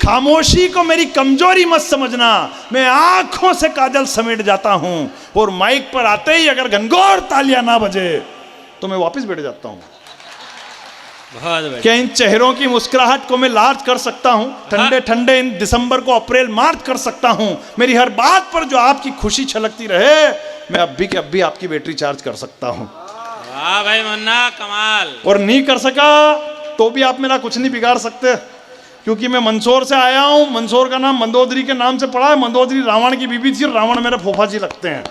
खामोशी को मेरी कमजोरी मत समझना, मैं आंखों से काजल समेट जाता हूं और माइक पर आते ही अगर घनघोर तालियां ना बजे तो मैं वापस बैठ जाता हूं। क्या इन चेहरों की मुस्कुराहट को मैं लाज कर सकता हूं? ठंडे ठंडे इन दिसंबर को अप्रैल मार्च कर सकता हूं। मेरी हर बात पर जो आपकी खुशी छलकती रहे, मैं अब भी के अब भी आपकी बैटरी चार्ज कर सकता हूं। वाह भाई मुन्ना, कमाल। और नहीं कर सका तो भी आप मेरा कुछ नहीं बिगाड़ सकते, क्योंकि मैं मंदसौर से आया हूं। मंदसौर का नाम मंदोदरी के नाम से पड़ा है। मंदोदरी रावण की बीबी थी और रावण मेरे फूफा जी लगते हैं।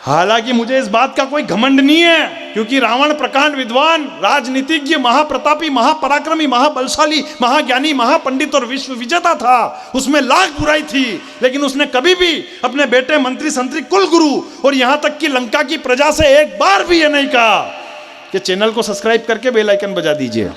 हालांकि मुझे इस बात का कोई घमंड नहीं है, क्योंकि रावण प्रकांड विद्वान, राजनीतिज्ञ, महाप्रतापी, महापराक्रमी, महाबलशाली, महाज्ञानी, महापंडित और विश्व विजेता था। उसमें लाख बुराई थी, लेकिन उसने कभी भी अपने बेटे, मंत्री, संतरी, कुल गुरु और यहां तक कि लंका की प्रजा से एक बार भी यह नहीं कहा कि चैनल को सब्सक्राइब करके बेल आइकन बजा दीजिए।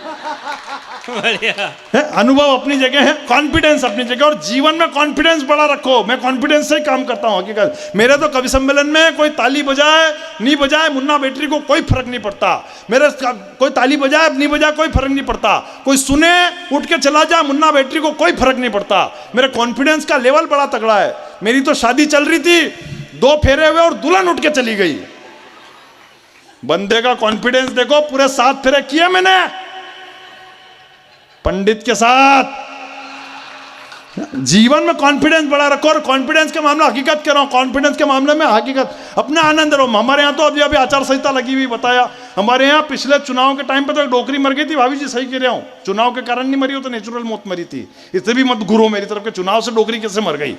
अनुभव अपनी जगह है, कॉन्फिडेंस अपनी जगह, और जीवन में कॉन्फिडेंस बड़ा रखो। मैं कॉन्फिडेंस से ही काम करता हूं। हकीकत मेरे तो कवि सम्मेलन में कोई ताली बजाए नहीं बजाए, मुन्ना बैटरी को कोई फर्क नहीं पड़ता। मेरे कोई ताली बजाए नहीं बजाए कोई फर्क नहीं पड़ता। कोई सुने उठ के चला जाए, मुन्ना बैटरी को कोई फर्क नहीं पड़ता। मेरे कॉन्फिडेंस का लेवल बड़ा तगड़ा है। मेरी तो शादी चल रही थी, 2 फेरे हुए और दुल्हन उठ के चली गई। बंदे का कॉन्फिडेंस देखो, पूरे 7 फेरे किए मैंने पंडित के साथ। जीवन में कॉन्फिडेंस बड़ा रखो। और कॉन्फिडेंस के मामले, हकीकत कह रहा हूं, कॉन्फिडेंस के मामले में हकीकत अपना आनंद रहो। हमारे यहाँ तो अभी आचार संहिता लगी हुई, बताया हमारे यहाँ पिछले चुनाव के टाइम पे तो एक डोकरी मर गई थी। भाभी जी सही कह रहा हूं, चुनाव के कारण नहीं मरी हो तो नेचुरल मौत मरी थी। इससे भी मत घूरो मेरी तरफ के, चुनाव से डोकरी कैसे मर गई।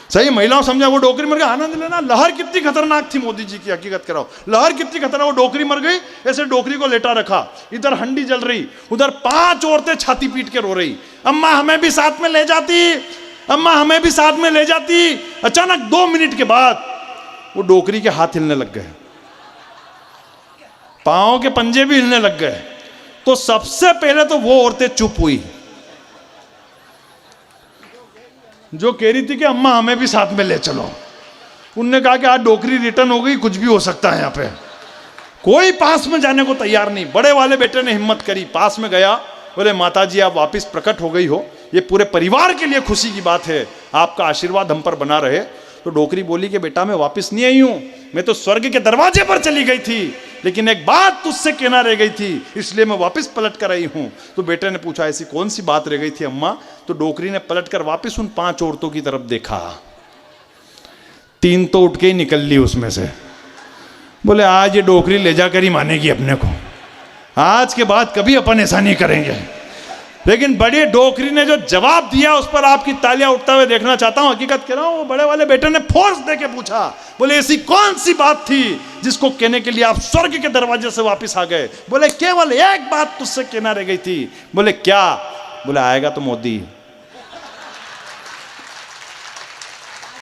सही महिलाओं समझा, वो डोकरी मर गई, आनंद लेना। लहर कितनी खतरनाक थी मोदी जी की, हकीकत कराओ, लहर कितनी खतरनाक। वो डोकरी मर गई, ऐसे डोकरी को लेटा रखा, इधर हंडी जल रही, उधर 5 औरतें छाती पीट के रो रही, अम्मा हमें भी साथ में ले जाती, अम्मा हमें भी साथ में ले जाती। अचानक 2 मिनट के बाद वो डोकरी के हाथ हिलने लग गए, पांव के पंजे भी हिलने लग गए। तो सबसे पहले तो वो औरतें चुप हुई जो कह रही थी कि अम्मा हमें भी साथ में ले चलो। उनने कहा कि आज डोकरी रिटर्न हो गई, कुछ भी हो सकता है यहाँ पे। कोई पास में जाने को तैयार नहीं। बड़े वाले बेटे ने हिम्मत करी, पास में गया, बोले माता जी आप वापस प्रकट हो गई हो, ये पूरे परिवार के लिए खुशी की बात है, आपका आशीर्वाद हम पर बना रहे। तो डोकरी बोली कि बेटा मैं वापस नहीं आई हूं, मैं तो स्वर्ग के दरवाजे पर चली गई थी, लेकिन एक बात तुझसे कहना रह गई थी, इसलिए मैं वापस पलट कर आई हूं। तो बेटे ने पूछा ऐसी कौन सी बात रह गई थी अम्मा? तो डोकरी ने पलट कर वापस उन 5 औरतों की तरफ देखा, 3 तो उठ के ही निकल ली उसमें से। बोले आज ये डोकरी ले जाकर ही मानेगी अपने को, आज के बाद कभी अपन ऐसा नहीं करेंगे। लेकिन बड़ी डोकरी ने जो जवाब दिया उस पर आपकी तालियां उठता हुए देखना चाहता हूं। हकीकत कह रहा हूं, वो बड़े वाले बेटे ने फोर्स दे के पूछा, बोले ऐसी कौन सी बात थी जिसको कहने के लिए आप स्वर्ग के दरवाजे से वापस आ गए? बोले केवल एक बात तुझसे कहना रह गई थी। बोले क्या? बोले आएगा तो मोदी।